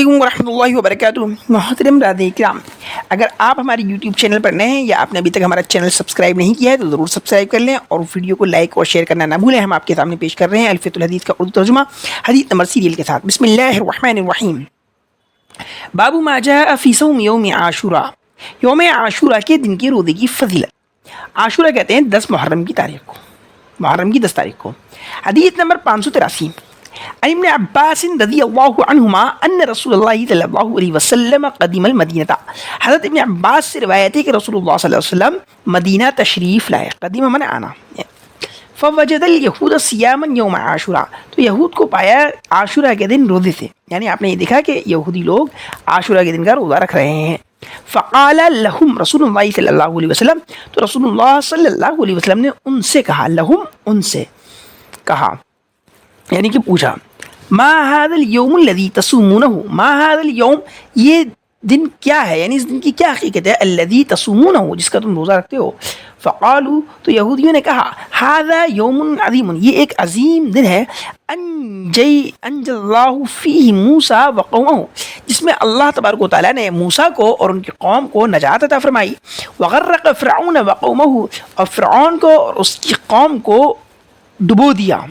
ورحمۃ اللہ وبرکاتہ. محترم ناظرین کرام، اگر آپ ہماری یوٹیوب چینل پر نئے ہیں یا آپ نے ابھی تک ہمارا چینل سبسکرائب نہیں کیا ہے تو ضرور سبسکرائب کر لیں اور ویڈیو کو لائک اور شیئر کرنا نہ بھولیں. ہم آپ کے سامنے پیش کر رہے ہیں الفیۃ الحدیث کا اردو ترجمہ حدیث نمبر سیریل کے ساتھ. بسم اللہ الرحمن الرحیم. باب ما جاء فی صوم یوم عاشوراء. یوم عاشوراء کے دن کے روزے کی فضیلت. عاشوراء کہتے ہیں 10 محرم کی تاریخ کو، محرم کی 10 تاریخ کو. حدیث نمبر 583 عن ابن عباس رضی اللہ عنہما ان رسول اللہ صلی اللہ علیہ وسلم قدم المدینہ. حضرت ابن عباس سے روایت ہے کہ رسول اللہ صلی اللہ علیہ وسلم مدینہ تشریف لائے. قدیم من آنا. فوجد الیہود صیاما یوم عاشوراء، تو یہود کو پایا عاشوراء کے دن روزے سے. یعنی آپ نے یہ دیکھا کہ یہودی لوگ عاشوراء کے دن کا روزہ رکھ رہے ہیں. فقال لهم رسول اللہ صلی اللہ علیہ وسلم، تو رسول اللہ صلی اللہ علیہ وسلم نے ان سے کہا، لہم ان سے کہا، یعنی کہ پوچھا، ما هذا اليوم الذي تصومونه، ما هذا اليوم، یہ دن کیا ہے، یعنی اس دن کی کیا حقیقت ہے، الذي تصومونه، جس کا تم روزہ رکھتے ہو. فقالوا، تو یہودیوں نے کہا، هذا يوم عظیم، یہ ایک عظیم دن ہے، انجى الله فيه موسى وقومه، جس میں اللہ تبارک و تعالیٰ نے موسیٰ کو اور ان کی قوم کو نجات عطا فرمائی. وغرق فرعون وقومه، اور فرعون کو اور اس کی قوم کو ڈبو دیا.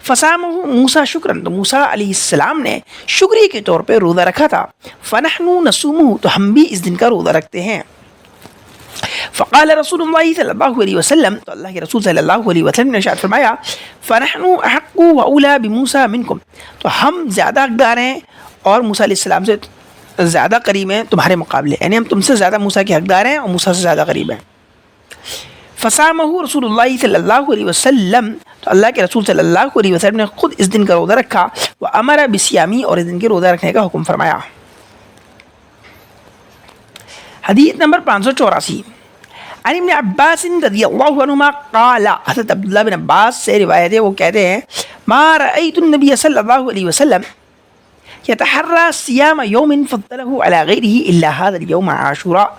فصامہ موسیٰ شکرن، تو موسیٰ علیہ السلام نے شکریہ کے طور پہ روزہ رکھا تھا. فنحن نصومہ، تو ہم بھی اس دن کا روزہ رکھتے ہیں. فقال رسول اللہ صلی اللہ علیہ وسلم، تو اللہ کے رسول صلی اللہ علیہ وسلم نے ارشاد فرمایا، فنحن احق واولی بموسیٰ منکم، تو ہم زیادہ حقدار ہیں اور موسیٰ علیہ السلام سے زیادہ قریب ہیں تمہارے مقابلے، یعنی ہم تم سے زیادہ موسیٰ کے حقدار ہیں اور موسیٰ سے زیادہ قریب ہیں. فصامہ رسول اللہ صلی اللہ علیہ وسلم، تو اللہ کے رسول صلی اللہ علیہ وسلم نے خود اس دن کا روزہ رکھا. وامر بصیامی، اور اس دن کے روزہ رکھنے کا حکم فرمایا. حدیث نمبر 584 عن ابن عباس رضی اللہ عنہما قال، حضرت عبداللہ بن عباس سے روایت ہے، وہ کہتے ہیں، ما رأیت النبی صلی اللہ علیہ وسلم یتحرى صیام یوم فضلہ علی غیرہ الا هذا اليوم عاشوراء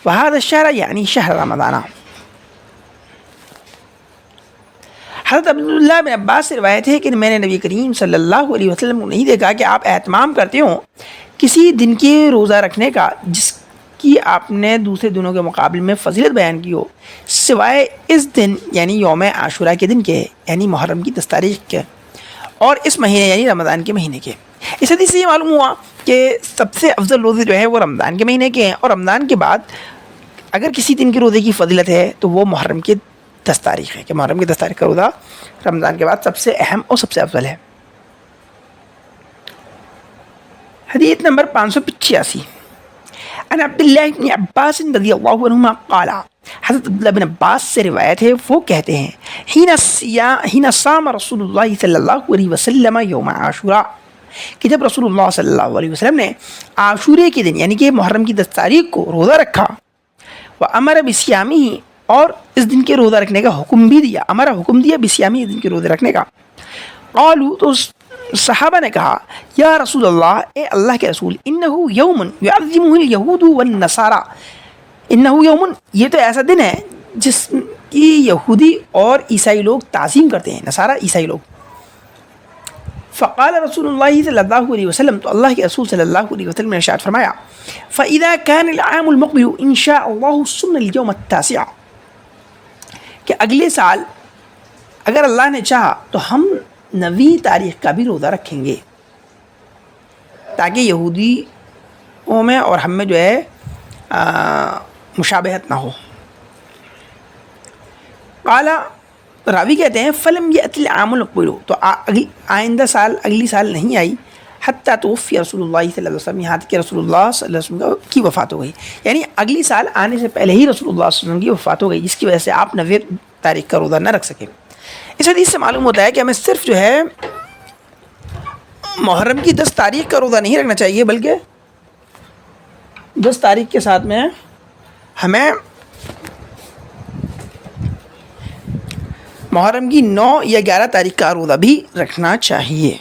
وهذا الشهر، یعنی شہر رمضان. حضرت عبداللہ بن عباس سے روایت ہے کہ میں نے نبی کریم صلی اللہ علیہ وسلم کو نہیں دیکھا کہ آپ اہتمام کرتے ہوں کسی دن کے روزہ رکھنے کا جس کی آپ نے دوسرے دنوں کے مقابلے میں فضیلت بیان کی ہو، سوائے اس دن یعنی یوم عاشوراء کے دن کے، یعنی محرم کی 10 تاریخ کے، اور اس مہینے یعنی رمضان کے مہینے کے. اس حدیث سے یہ معلوم ہوا کہ سب سے افضل روزے جو ہیں وہ رمضان کے مہینے کے ہیں، اور رمضان کے بعد اگر کسی دن کے روزے کی فضیلت ہے تو وہ محرم کی 10 تاریخ ہے، کہ محرم کی 10 تاریخ کا روزہ رمضان کے بعد سب سے اہم اور سب سے افضل ہے. حدیث نمبر 585 عن عبداللہ بن عباس رضی اللہ عنہما قال، حضرت عبداللہ بن عباس سے روایت ہے، وہ کہتے ہیں، حین صام رسول اللہ صلی اللہ علیہ وسلم یوم عاشوراء، کہ جب رسول اللہ صلی اللہ علیہ وسلم نے عاشورے کے دن یعنی کہ محرم کی 10 تاریخ کو روزہ رکھا. وامر بصیامہ، اور اس دن کے روزہ رکھنے کا حکم بھی دیا، ہمارا حکم دیا بصیامہ، اس دن کے روزے رکھنے کا. قالوا، تو صحابہ نے کہا، یا رسول اللہ، اے اللہ کے رسول، انہ یوم یعظمہ الیہود والنصارى، انہ یوم، یہ تو ایسا دن ہے جس کی یہودی اور عیسائی لوگ تعظیم کرتے ہیں، نصارہ عیسائی لوگ. فقال رسول اللہ صلی اللہ علیہ وسلم، تو اللہ کے رسول صلی اللہ علیہ وسلم نے ارشاد فرمایا، فاذا كان العام المقبل ان شاء اللہ صمنا اليوم التاسع، کہ اگلے سال اگر اللہ نے چاہا تو ہم 9 تاریخ کا بھی روزہ رکھیں گے، تاکہ یہودیوں میں اور ہم میں جو ہے مشابہت نہ ہو. قال، راوی کہتے ہیں، فلم یأتی العام المقبل، تو آئندہ سال اگلی سال نہیں آئی، حتیٰ توفی رسول اللہ صلی اللہ علیہ وسلم، یہاں تک کہ رسول اللہ صلی اللہ علیہ وسلم کی وفات ہو گئی. یعنی اگلی سال آنے سے پہلے ہی رسول اللہ صلی اللہ علیہ وسلم کی وفات ہو گئی، جس کی وجہ سے آپ 9 تاریخ کا روزہ نہ رکھ سکے. اس حدیث سے معلوم ہوتا ہے کہ ہمیں صرف جو ہے محرم کی 10 تاریخ کا روزہ نہیں رکھنا چاہیے، بلکہ 10 تاریخ کے ساتھ میں ہمیں محرم کی 9 یا 11 تاریخ کا روزہ بھی رکھنا چاہیے.